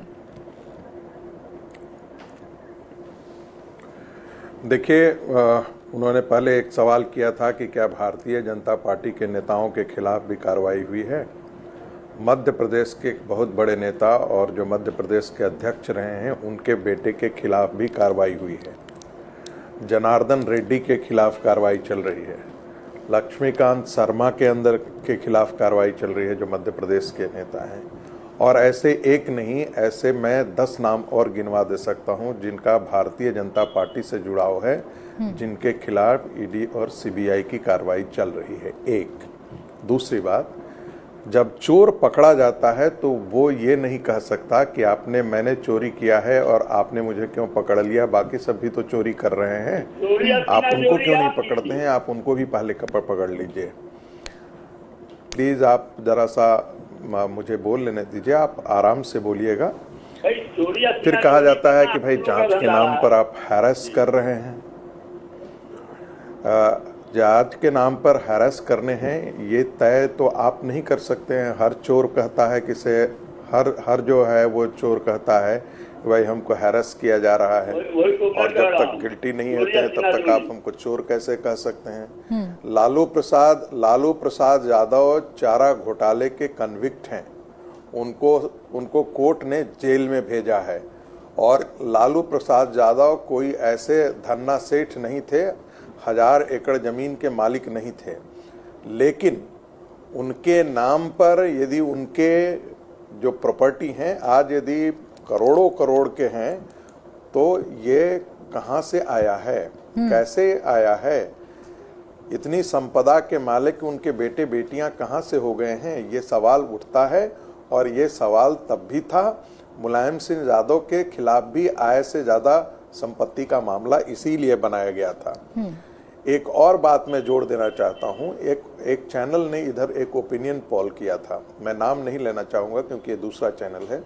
Speaker 9: देखिए, उन्होंने पहले एक सवाल किया था कि क्या भारतीय जनता पार्टी के नेताओं के खिलाफ भी कार्रवाई हुई है। मध्य प्रदेश के बहुत बड़े नेता और जो मध्य प्रदेश के अध्यक्ष रहे हैं उनके बेटे के खिलाफ भी कार्रवाई हुई है। जनार्दन रेड्डी के खिलाफ कार्रवाई चल रही है, लक्ष्मीकांत शर्मा के खिलाफ कार्रवाई चल रही है जो मध्य प्रदेश के नेता हैं। और ऐसे एक नहीं, ऐसे मैं 10 नाम और गिनवा दे सकता हूं जिनका भारतीय जनता पार्टी से जुड़ाव है, जिनके खिलाफ ईडी और सीबीआई की कार्रवाई चल रही है। एक दूसरी बात, जब चोर पकड़ा जाता है तो वो ये नहीं कह सकता कि मैंने चोरी किया है और आपने मुझे क्यों पकड़ लिया, बाकी सब भी तो चोरी कर रहे हैं, आप उनको क्यों नहीं पकड़ते हैं, आप उनको भी पहले पकड़ लीजिए। प्लीज आप जरा सा मुझे बोल लेने दीजिए, आप आराम से बोलिएगा। फिर कहा जाता है कि भाई जांच के नाम पर आप हैरेस कर रहे हैं। जांच के नाम पर हैरेस करने हैं ये तय तो आप नहीं कर सकते हैं। हर चोर कहता है कि से हर जो है वो चोर कहता है कि भाई हमको हैरेस किया जा रहा है, और जब तक गिल्टी नहीं होते हैं तब तक आप हमको चोर कैसे कह सकते हैं। लालू प्रसाद यादव चारा घोटाले के कन्विक्ट हैं, उनको कोर्ट ने जेल में भेजा है। और लालू प्रसाद यादव कोई ऐसे धन्ना सेठ नहीं थे, 1000 एकड़ जमीन के मालिक नहीं थे, लेकिन उनके नाम पर यदि उनके जो प्रॉपर्टी हैं आज यदि करोड़ों करोड़ के हैं तो ये कहाँ से आया है, कैसे आया है, इतनी संपदा के मालिक उनके बेटे बेटियां कहाँ से हो गए हैं, ये सवाल उठता है। और ये सवाल तब भी था, मुलायम सिंह यादव के खिलाफ भी आय से ज्यादा संपत्ति का मामला इसीलिए बनाया गया था। एक और बात मैं जोड़ देना चाहता हूं, एक चैनल ने इधर एक ओपिनियन पोल किया था, मैं नाम नहीं लेना चाहूँगा क्योंकि ये दूसरा चैनल है,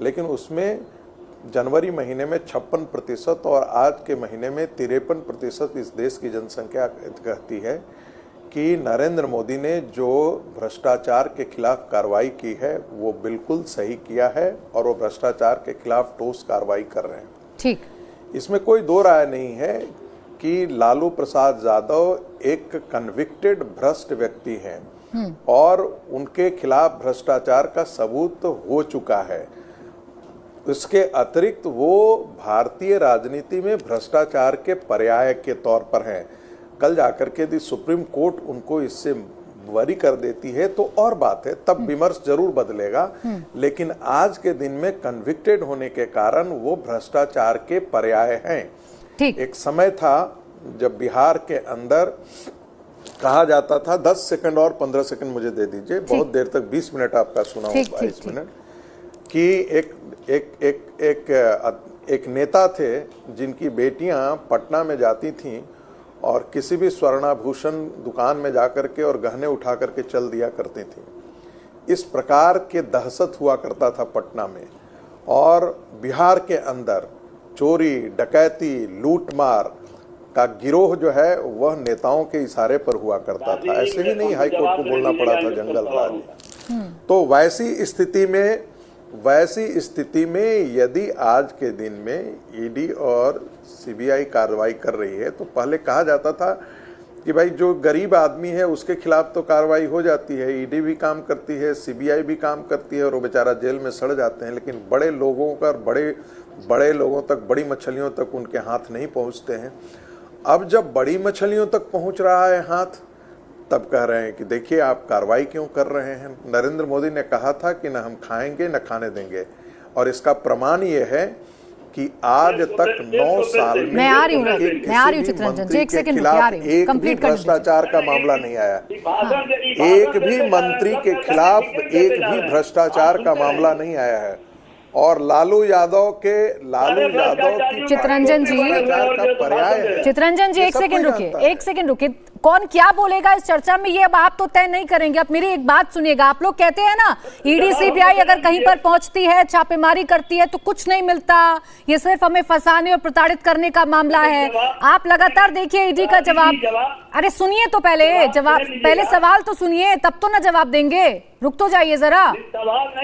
Speaker 9: लेकिन उसमें जनवरी महीने में 56% और आज के महीने में 53% इस देश की जनसंख्या कहती है कि नरेंद्र मोदी ने जो भ्रष्टाचार के खिलाफ कार्रवाई की है वो बिल्कुल सही किया है और वो भ्रष्टाचार के खिलाफ ठोस कार्रवाई कर रहे हैं।
Speaker 1: ठीक,
Speaker 9: इसमें कोई दो राय नहीं है कि लालू प्रसाद यादव एक कन्विक्टेड भ्रष्ट व्यक्ति हैं और उनके खिलाफ भ्रष्टाचार का सबूत हो चुका है। इसके अतिरिक्त वो भारतीय राजनीति में भ्रष्टाचार के पर्याय के तौर पर हैं। कल जाकर के यदि सुप्रीम कोर्ट उनको इससे बरी कर देती है तो और बात है, तब विमर्श जरूर बदलेगा, लेकिन आज के दिन में कन्विक्टेड होने के कारण वो भ्रष्टाचार के पर्याय हैं।
Speaker 1: ठीक,
Speaker 9: एक समय था जब बिहार के अंदर कहा जाता था 10 सेकंड और 15 सेकंड मुझे दे दीजिए, बहुत देर तक 20 मिनट आपका सुना हूं, 22 मिनट, कि एक नेता थे जिनकी बेटियां पटना में जाती थीं और किसी भी स्वर्णाभूषण दुकान में जाकर के और गहने उठा करके चल दिया करती थीं। इस प्रकार के दहशत हुआ करता था पटना में, और बिहार के अंदर चोरी, डकैती, लूटमार का गिरोह जो है वह नेताओं के इशारे पर हुआ करता था। ऐसे ही नहीं हाईकोर्ट को बोलना पड़ा था जंगल राज। तो वैसी स्थिति में यदि आज के दिन में ईडी और सीबीआई कार्रवाई कर रही है तो पहले कहा जाता था कि भाई जो गरीब आदमी है उसके खिलाफ तो कार्रवाई हो जाती है, ईडी भी काम करती है, सीबीआई भी काम करती है और वो बेचारा जेल में सड़ जाते हैं, लेकिन बड़े लोगों का बड़े लोगों तक, बड़ी मछलियों तक उनके हाथ नहीं पहुंचते हैं। अब जब बड़ी मछलियों तक पहुंच रहा है हाथ, तब कह रहे हैं कि देखिए आप कार्रवाई क्यों कर रहे हैं। नरेंद्र मोदी ने कहा था कि न हम खाएंगे न खाने देंगे, और इसका प्रमाण ये है कि आज तक 9 साल में
Speaker 1: मैं आ रही हूँ चित्ररंजन जी, एक सेकंड
Speaker 9: एक भी भ्रष्टाचार का मामला नहीं आया। एक भी मंत्री के खिलाफ एक भी भ्रष्टाचार का मामला नहीं आया है। और लालू यादव की
Speaker 1: चित्ररंजन जी, चित्ररंजन जी एक सेकंड रुकिए, कौन क्या बोलेगा इस चर्चा में ये अब आप तो तय नहीं करेंगे। अब मेरी एक बात सुनिएगा, आप लोग कहते हैं ना ईडी सीबीआई अगर कहीं पर पहुंचती है, छापेमारी करती है तो कुछ नहीं मिलता, ये सिर्फ हमें फंसाने और प्रताड़ित करने का मामला है। आप लगातार देखिए ईडी का जवाब, अरे सुनिए तो पहले सवाल तो सुनिए तब तो ना जवाब देंगे, रुक तो जाइए जरा।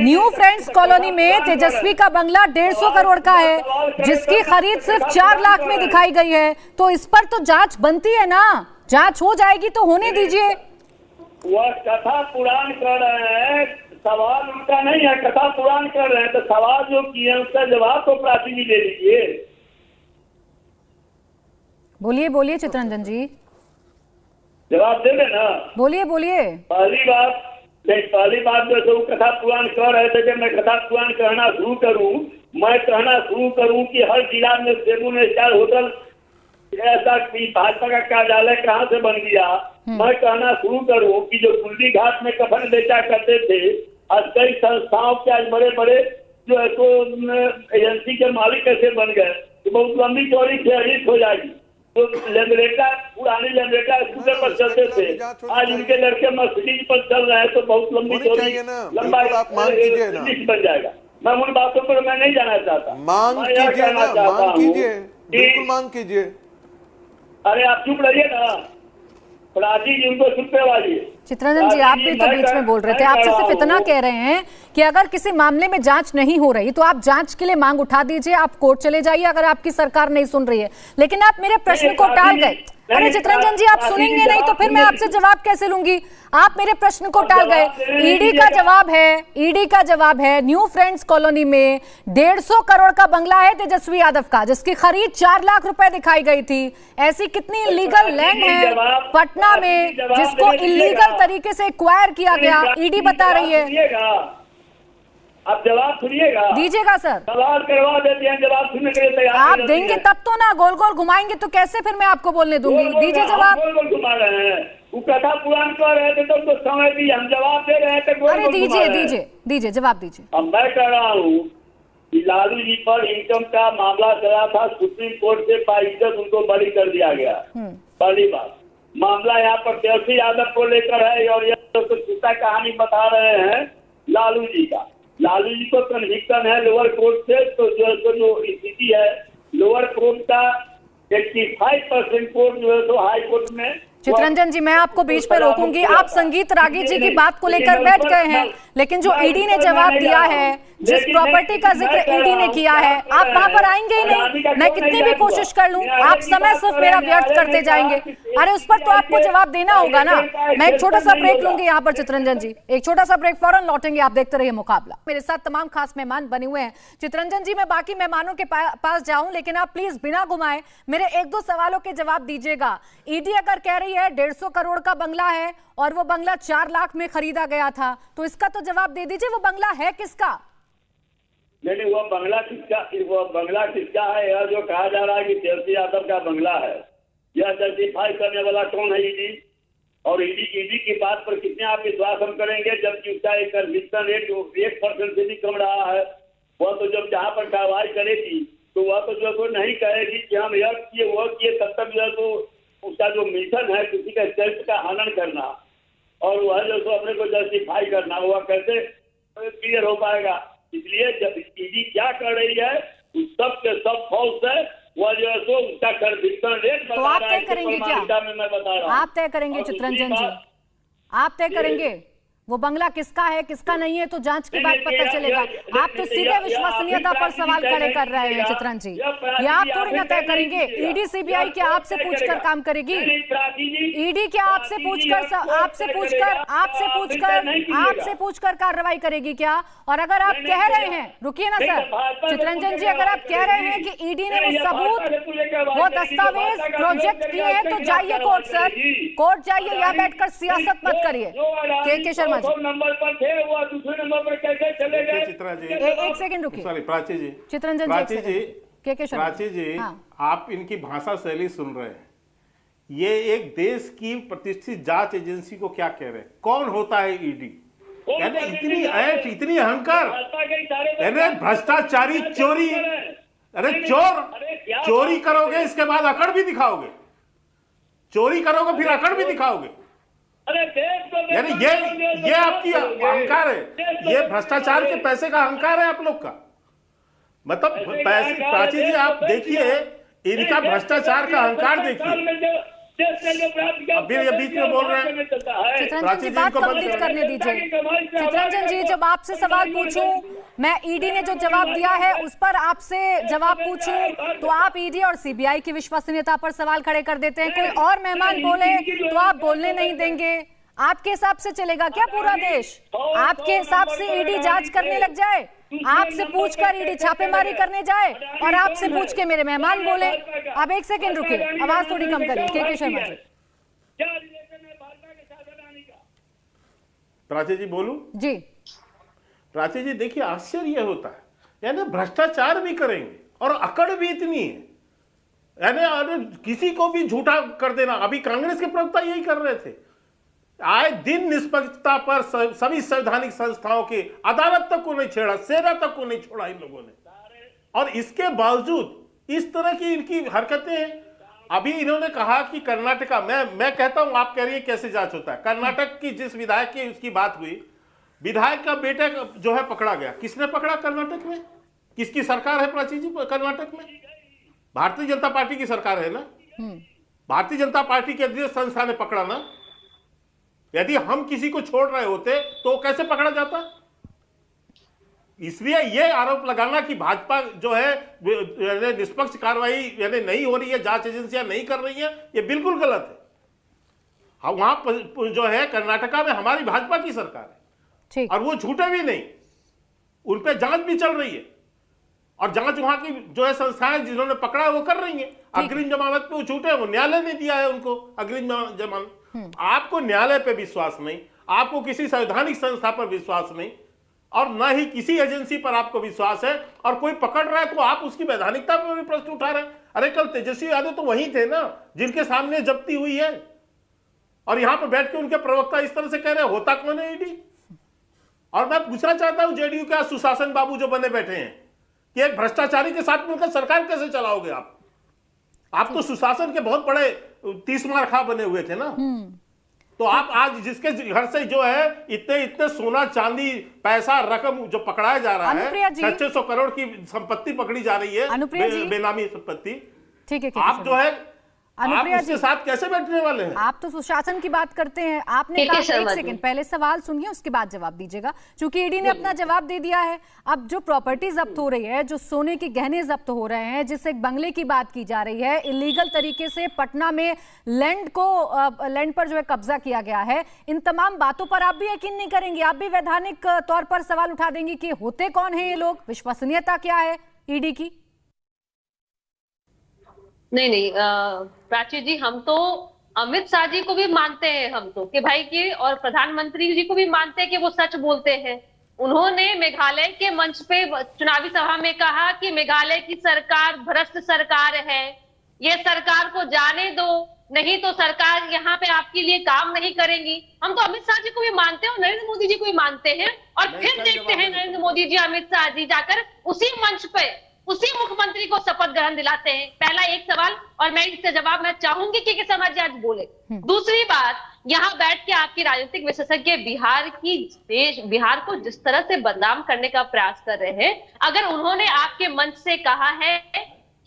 Speaker 1: न्यू फ्रेंड्स कॉलोनी में तेजस्वी का बंगला 150 करोड़ का है, जिसकी खरीद सिर्फ 4 लाख में दिखाई गई है, तो इस पर तो जांच बनती है ना, जांच हो जाएगी तो होने दीजिए।
Speaker 7: वह कथा पुराण कर रहे हैं, सवाल उनका नहीं है, कथा पुराण कर रहे हैं, तो सवाल जो किए उसका जवाब तो प्राची जी दे दीजिए।
Speaker 1: बोलिए चित्ररंजन जी,
Speaker 7: जवाब दे देना।
Speaker 1: बोलिए।
Speaker 7: पहली बात जो कथा पुराण कर रहे थे, जब मैं कथा पुराण कहना शुरू करूं कि हर जिला में 7 स्टार होटल ऐसा कि भाजपा का कार्यालय कहाँ से बन गया, मैं कहना शुरू करूं कि जो कुंडी घाट में कफन बेचा करते थे, आज कई संस्थाओं के आज बड़े बड़े जो है तो एजेंसी के मालिक कैसे बन गए, तो बहुत लंबी चौड़ी फेहरिस्त हो जाएगी। तो पुरानी लेमरेटा स्कूटर पर चलते थे, आज उनके लड़के मर्सिडीज पर चल रहे हैं, तो बहुत लंबी चौड़ी लंबा लिस्ट बन जाएगा। मैं उन बातों पर मैं नहीं जाना चाहता,
Speaker 9: मांग कीजिए।
Speaker 7: अरे आप चुप रहिए ना, प्राची जी उनको चुप करवाइए।
Speaker 1: चित्ररंजन जी आप भी तो बीच में बोल रहे थे, आपसे सिर्फ इतना कह रहे हैं कि अगर किसी मामले में जांच नहीं हो रही तो आप जांच के लिए मांग उठा दीजिए, आप कोर्ट चले जाइए अगर आपकी सरकार नहीं सुन रही है, लेकिन आप मेरे प्रश्न को टाल गए। अरे चित्ररंजन जी आप सुनेंगे नहीं तो फिर मैं आपसे जवाब कैसे लूंगी, आप मेरे प्रश्न को टाल गए। ईडी का जवाब है न्यू फ्रेंड्स कॉलोनी में 150 करोड़ का बंगला है तेजस्वी यादव का, जिसकी खरीद 4 लाख रुपए दिखाई गई थी। ऐसी कितनी इलीगल लैंड है पटना में जिसको इलीगल तरीके से एक्वायर किया गया, ईडी बता रही है।
Speaker 7: आप जवाब सुनिएगा,
Speaker 1: दीजिएगा सर।
Speaker 7: सवाल करवा देते हैं, जवाब सुनने के लिए तैयार
Speaker 1: आप
Speaker 7: नहीं रहती
Speaker 1: देंगे
Speaker 7: है।
Speaker 1: तब तो ना, गोल गोल घुमाएंगे तो कैसे फिर मैं आपको बोलने दूंगी? दीजिए जवाब।
Speaker 7: गोल गोल घुमा रहे हैं, वो कथा पुराण कर रहे थे तो समय भी हम जवाब दे रहे थे।
Speaker 1: अरे दीजिए जवाब दीजिए।
Speaker 7: अब मैं कह रहा हूँ कि लालू जी पर इनकम का मामला चला था, सुप्रीम कोर्ट से बाइज्जत उनको बरी कर दिया गया। पहली बात, मामला यहाँ पर तेजस्वी यादव को लेकर है और यह तो किस्सा कहानी बता रहे हैं लालू जी का। लालू जी को कन्विक्शन है लोअर कोर्ट से, तो जो स्थिति है लोअर कोर्ट का 85% कोर्ट जो है तो हाई कोर्ट में।
Speaker 1: चितरंजन जी, मैं आपको बीच में रोकूंगी। आप संगीत रागी जी की बात को लेकर बैठ गए हैं, लेकिन जो ईडी ने जवाब दिया है, जिस प्रॉपर्टी का जिक्र ईडी ने किया है, आप वहां पर आएंगे ही नहीं। मैं कितनी भी कोशिश कर लूं, आप समय सिर्फ मेरा व्यर्थ करते जाएंगे। अरे उस पर तो आपको जवाब देना होगा ना। मैं एक छोटा सा ब्रेक लूंगी यहाँ पर चितरंजन जी, एक छोटा सा ब्रेक, फौरन लौटेंगे। आप देखते रहिए मुकाबला। मेरे साथ तमाम खास मेहमान बने हुए हैं। चितरंजन जी, मैं बाकी मेहमानों के पास जाऊं, लेकिन आप प्लीज बिना घुमाए मेरे एक दो सवालों के जवाब दीजिएगा। ईडी अगर कह रही है 150 करोड़ का बंगला है और वो बंगला 4 लाख में खरीदा गया था, तो इसका तो जवाब दे दीजिए, वो बंगला है किसका?
Speaker 7: नहीं, वो बंगला किसका है? यह जो कहा जा रहा है कि तेजस्वी यादव का बंगला है, यह जस्टिफाई करने वाला कौन है? ईडी। और ईडी की बात पर कितने आप विश्वास हम करेंगे, जबकि उसका एक कन्विक्शन रेट 1% से भी कम रहा है। वह तो जब जहाँ पर कार्रवाई करेगी तो वह तो जो नहीं कहेगी कि हम यह किए वह किए, तब तक जो है तो उसका जो मिशन है किसी का चरित्र का हनन करना और वह जो तो अपने को जस्टिफाई करना, वह कैसे क्लियर हो पाएगा? इसलिए जब ईडी क्या कर रही है उस सब के सब फॉल्स है। वह जो है तो उसका कन्विक्शन रेट
Speaker 1: तो आप तय करेंगे क्या?
Speaker 7: मैं बता रहा हूँ,
Speaker 1: आप तय करेंगे चितरंजन जी, आप तय करेंगे वो बंगला किसका है किसका नहीं है, तो जांच के बाद पता चलेगा। आप तो सीधे विश्वसनीयता पर सवाल खड़े कर रहे हैं चितरंजन जी, ये आप थोड़ी ना तय करेंगे। ईडी सीबीआई क्या आपसे पूछकर काम करेगी? ईडी क्या आपसे पूछकर कार्रवाई करेगी क्या? और अगर आप कह रहे हैं, रुकिए ना सर चितरंजन जी, अगर आप कह रहे हैं कि ईडी ने वो सबूत, वो दस्तावेज प्रोजेक्ट किए हैं, तो जाइए कोर्ट सर, कोर्ट जाइए, यहाँ बैठकर सियासत मत करिए। के शर्मा
Speaker 7: नंबर पर थे, वो दूसरे नंबर पर कैसे चले गए?
Speaker 5: चित्रा जी,
Speaker 1: एक सेकंड रुकिए।
Speaker 5: सॉरी प्राची जी,
Speaker 1: चितरंजन जी,
Speaker 5: प्राची जी, आप इनकी भाषा शैली सुन रहे हैं। ये एक देश की प्रतिष्ठित जांच एजेंसी को क्या कह रहे हैं? कौन होता है ईडी? यानी इतनी ऐठ, इतनी अहंकार, यानी भ्रष्टाचारी, चोरी। अरे चोरी करोगे, इसके बाद अकड़ भी दिखाओगे। चोरी करोगे फिर अकड़ भी दिखाओगे। यानी ये आपकी अहंकार है, ये भ्रष्टाचार के पैसे का अहंकार है आप लोग का। मतलब पैसे, प्राची जी आप देखिए, इनका भ्रष्टाचार का अहंकार देखिए। अभी ये बीच में बोल रहे हैं।
Speaker 1: चितरंजन जी, बात कंप्लीट करने दीजिए। चितरंजन जी, जब आपसे सवाल पूछूं, मैं ईडी ने जो जवाब दिया है उस पर आपसे जवाब पूछूं, तो आप ईडी और सीबीआई की विश्वसनीयता पर सवाल खड़े कर देते हैं। कोई और मेहमान बोले तो आप बोलने नहीं देंगे। आपके हिसाब से चलेगा क्या पूरा देश? आपके हिसाब से ईडी जांच करने लग जाए, आपसे पूछकर ईडी छापेमारी करने जाए और आपसे पूछ के मेरे मेहमान बोले? अब एक सेकंड रुकिए, आवाज थोड़ी कम करिए। के शर्मा जी,
Speaker 5: प्राची जी बोलूं?
Speaker 1: जी
Speaker 5: प्राची जी, देखिए आश्चर्य होता है, यानी भ्रष्टाचार भी करेंगे और अकड़ भी इतनी है, यानी किसी को भी झूठा कर देना। अभी कांग्रेस के प्रवक्ता यही कर रहे थे। आए दिन निष्पक्षता पर सभी संवैधानिक संस्थाओं की अदालत तक को नहीं छेड़ा, सेना तक को नहीं छोड़ा इन लोगों ने, और इसके बावजूद इस तरह की इनकी हरकतें हैं। अभी इन्होंने कहा कि कर्नाटका, मैं कहता हूं, आप कह रही है कैसे जांच होता है। कर्नाटक की जिस विधायक की उसकी बात हुई, विधायक का बेटा जो है पकड़ा गया। किसने पकड़ा कर्नाटक में? किसकी सरकार है प्राची जी कर्नाटक में? भारतीय जनता पार्टी की सरकार है ना। भारतीय जनता पार्टी के केंद्रीय संस्था ने पकड़ा ना। यदि हम किसी को छोड़ रहे होते तो कैसे पकड़ा जाता? इसलिए ये आरोप लगाना कि भाजपा जो है निष्पक्ष कार्रवाई यानी नहीं हो रही है, जांच एजेंसियां नहीं कर रही है, ये बिल्कुल गलत है। वहां जो है कर्नाटका में हमारी भाजपा की सरकार है और वो झूठे भी नहीं, उन पे जांच भी चल रही है और जांच वहां की जो है संस्थाएं जिन्होंने पकड़ा है वो कर रही है। अग्रिम जमानत पे वो झूठे, वो न्यायालय ने दिया है उनको अग्रिम जमानत। आपको न्यायालय पे विश्वास नहीं, आपको किसी संवैधानिक संस्था पर विश्वास नहीं, और न ही किसी एजेंसी पर आपको विश्वास है, और कोई पकड़ रहा है तो आप उसकी वैधानिकता पर भी प्रश्न उठा रहे हैं। अरे कल तेजस्वी यादव तो वही थे ना जिनके सामने जब्ती हुई है, और यहां पर बैठ के उनके प्रवक्ता इस तरह से कह रहे हैं होता कौन है ईडी। और मैं पूछना चाहता हूं जेडीयू के सुशासन बाबू जो बने बैठे हैं कि एक भ्रष्टाचारी के साथ मिलकर सरकार कैसे चलाओगे आप तो सुशासन के बहुत बड़े 30 मार बने हुए थे ना। तो आप आज जिसके घर से जो है इतने सोना चांदी पैसा रकम जो पकड़ाया जा रहा है, 600 करोड़ की संपत्ति पकड़ी जा रही है, बेनामी संपत्ति,
Speaker 1: ठीक है,
Speaker 5: आप जो है आप उसके साथ कैसे बैठने वाले हैं?
Speaker 1: आप तो सुशासन की बात करते हैं, आपने कहा, एक सेकंड पहले सवाल सुनिए उसके बाद जवाब दीजिएगा, क्योंकि ईडी ने अपना जवाब दे दिया है। अब जो प्रॉपर्टी जब्त हो रही है, जो सोने के गहने जब्त हो रहे हैं, जिस एक बंगले की बात की जा रही है, इलीगल तरीके से पटना में लैंड पर जो है कब्जा किया गया है, इन तमाम बातों पर आप भी यकीन नहीं करेंगे, आप भी वैधानिक तौर पर सवाल उठा देंगे कि होते कौन है ये लोग, विश्वसनीयता क्या है ईडी की?
Speaker 6: नहीं प्राची जी, हम तो अमित शाह जी को भी मानते हैं, हम तो कि भाई की, और प्रधानमंत्री जी को भी मानते हैं कि वो सच बोलते हैं। उन्होंने मेघालय के मंच पे चुनावी सभा में कहा कि मेघालय की सरकार भ्रष्ट सरकार है, ये सरकार को जाने दो, नहीं तो सरकार यहाँ पे आपके लिए काम नहीं करेंगी। हम तो अमित शाह जी को भी मानते हैं और नरेंद्र मोदी जी को भी मानते हैं, और फिर देखते हैं नरेंद्र मोदी जी अमित शाह जी जाकर उसी मंच पे उसी मुख्यमंत्री को शपथ ग्रहण दिलाते हैं। पहला एक सवाल, और मैं इसका जवाब मैं चाहूंगी कि शर्मा जी आज बोले। दूसरी बात, यहाँ बैठ के आपके राजनीतिक विशेषज्ञ बिहार को जिस तरह से बदनाम करने का प्रयास कर रहे हैं, अगर उन्होंने आपके मंच से कहा है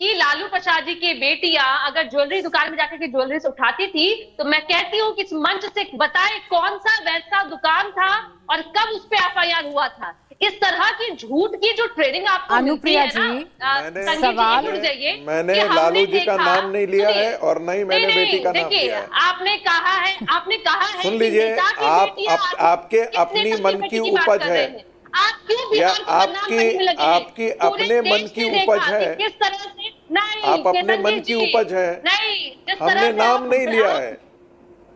Speaker 6: कि लालू प्रसाद जी की बेटियां अगर ज्वेलरी दुकान में जाकर के ज्वेलरी से उठाती थी, तो मैं कहती हूँ कि इस मंच से बताए कौन सा वैसा दुकान था और कब उस पर एफआईआर हुआ था। इस तरह की झूठ की जो ट्रेनिंग आपको मिलती है ना,
Speaker 1: सवाल
Speaker 9: मैंने लालू जी का नाम नहीं लिया है और नहीं मैंने बेटी का नाम लिया है।
Speaker 6: आपने कहा है
Speaker 9: सुन लीजिए, आपके अपनी मन की उपज है,
Speaker 6: आप क्यों
Speaker 9: या आपकी अपने मन की उपज है,
Speaker 6: किस तरह से? नहीं,
Speaker 9: आप अपने मन की उपज है,
Speaker 6: नहीं,
Speaker 9: हमने नाम नहीं लिया है,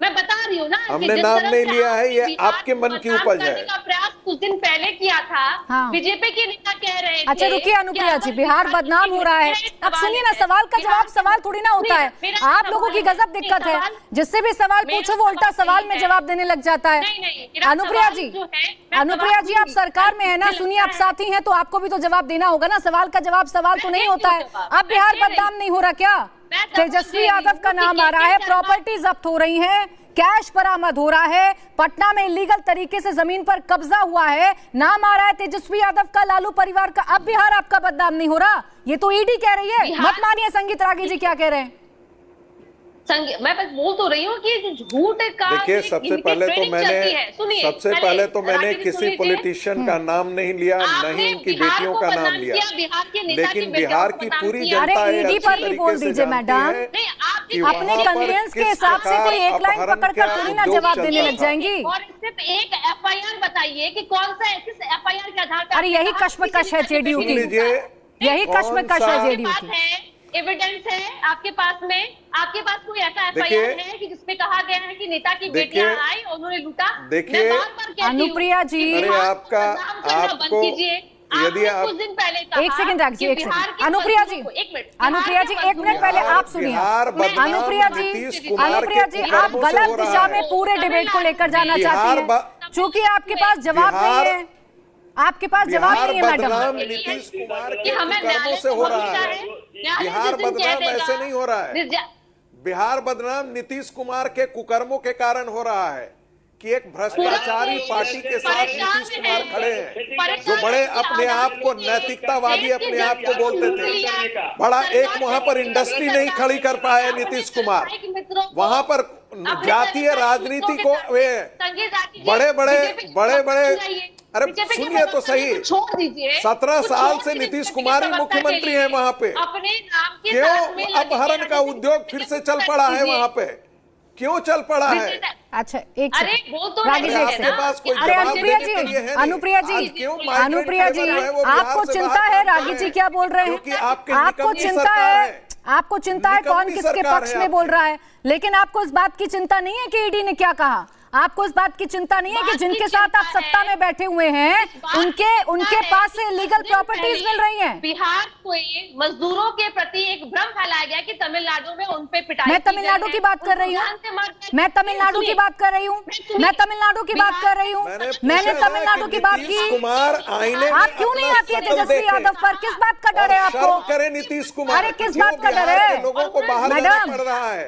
Speaker 6: मैं बता रही हूँ ना,
Speaker 9: हमने नाम नहीं लिया है, ये आपके मन की उपज है।
Speaker 6: का प्रयास कुछ दिन पहले किया था, बीजेपी के नेता कह रहे थे।
Speaker 1: अच्छा रुकिए अनुप्रिया जी, बिहार बदनाम हो रहा है। अब सुनिए ना, सवाल का जवाब सवाल थोड़ी ना होता है, आप लोगों की गजब दिक्कत है, जिससे भी सवाल पूछो वो उल्टा सवाल में जवाब देने लग जाता है। अनुप्रिया जी आप सरकार में है ना, सुनिए आप साथी हैं तो आपको भी तो जवाब देना होगा ना, सवाल का जवाब सवाल तो नहीं होता है। अब बिहार बदनाम नहीं हो रहा क्या? तेजस्वी यादव का नाम आ रहा है, प्रॉपर्टी जब्त हो रही है, कैश बरामद हो रहा है, पटना में इलीगल तरीके से जमीन पर कब्जा हुआ है, नाम आ रहा है तेजस्वी यादव का, लालू परिवार का। अब बिहार आपका बदनाम नहीं हो रहा, ये तो ईडी कह रही है, मत मानिए संगीत रागी जी क्या कह रहे हैं।
Speaker 6: मैं बस बोल तो रही हूँ कि झूठ का,
Speaker 9: देखिए सबसे पहले तो मैंने किसी पॉलिटिशियन का नाम नहीं लिया, नहीं उनकी बेटियों का नाम लिया, लेकिन बिहार की पूरी जनता
Speaker 1: ईडी पर भी बोल दीजिए मैडम, अपने कन्वीनियंस के हिसाब से कोई एक लाइन पकड़कर थोड़ी ना जवाब देने लग जाएंगी।
Speaker 6: और सिर्फ एक एफआईआर बताइए कि कौन सा किस एफआईआर के आधार पर।
Speaker 1: अरे यही कश्मकश है जेडीयू की, यही कश्मकश है जेडीयू की।
Speaker 6: एविडेंस है आपके पास में, आपके पास कोई ऐसा एफआईआर है कि जिसमें कहा गया है कि नेता की बेटियां आई और उन्होंने लूटा?
Speaker 9: देखिए
Speaker 1: अनुप्रिया जी,
Speaker 9: अरे आपको यदि आप
Speaker 6: कुछ दिन पहले कहा,
Speaker 1: एक सेकंड रखिए, एक सेकंड अनुप्रिया जी, एक मिनट पहले आप सुनिए। अनुप्रिया जी आप गलत दिशा में पूरे डिबेट को लेकर जाना चाहती हैं, चूंकि आपके पास जवाब नहीं है, आपके पास जवाब नहीं है मैडम।
Speaker 9: नीतीश कुमार के कुकर्मों से हो रहा है, बिहार बदनाम ऐसे नहीं हो रहा है, बिहार बदनाम नीतीश कुमार के कुकर्मों के कारण हो रहा है कि एक भ्रष्टाचारी पार्टी के साथ नीतीश कुमार खड़े हैं, जो बड़े अपने आप को नैतिकतावादी अपने आप को बोलते थे, बड़ा एक वहां पर इंडस्ट्री नहीं खड़ी कर पाए नीतीश कुमार, वहां पर जातीय राजनीति को वे बड़े बड़े अरे सुनिए तो सही, 17 साल से नीतीश कुमार ही मुख्यमंत्री हैं वहां पे, क्यों अपहरण का उद्योग फिर से चल पड़ा है वहां पे, क्यों चल पड़ा है?
Speaker 1: अच्छा एक
Speaker 9: आपके पास कोई जवाब देने के लिए है नहीं।
Speaker 1: अनुप्रिया जी आपको चिंता है रागी जी क्या बोल रहे हैं, आपको चिंता है कौन किसके पक्ष में बोल रहा है, लेकिन आपको इस बात की चिंता नहीं है कि ईडी ने क्या कहा। आपको इस बात की चिंता नहीं है कि जिनके साथ आप सत्ता में बैठे हुए हैं उनके पास से लीगल प्रॉपर्टीज मिल रही हैं?
Speaker 6: बिहार को मजदूरों के प्रति एक भ्रम फैलाया गया कि तमिलनाडु में उन पे पिटाई।
Speaker 1: मैं तमिलनाडु की बात कर रही हूँ, मैं तमिलनाडु की बात कर रही हूँ, मैं तमिलनाडु की बात कर रही हूँ, मैंने तमिलनाडु की बात की। आप क्यों नहीं आती है तेजस्वी यादव पर? किस बात का डर है आपको?
Speaker 9: करे नीतीश कुमार,
Speaker 1: अरे किस बात का डर है?
Speaker 9: लोगों को बाहर जाना पड़ रहा है।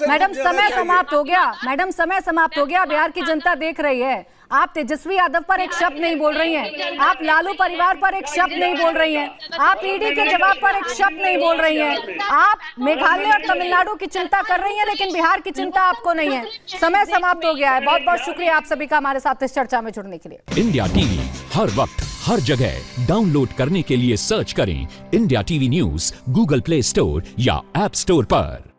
Speaker 1: मैडम समय समाप्त हो गया, मैडम समय समाप्त हो गया। बिहार की जनता देख रही है। आप तेजस्वी यादव पर एक शब्द नहीं बोल रही हैं, आप लालू परिवार पर एक शब्द नहीं बोल रही हैं, आप ईडी के जवाब पर एक शब्द नहीं बोल रही हैं। आप मेघालय और तमिलनाडु की चिंता कर रही हैं, लेकिन बिहार की चिंता आपको नहीं है। समय समाप्त हो गया है। बहुत बहुत शुक्रिया आप सभी का हमारे साथ इस चर्चा में जुड़ने के लिए।
Speaker 10: इंडिया टीवी हर वक्त हर जगह डाउनलोड करने के लिए सर्च करें India TV news Google play store या ऐप स्टोर पर।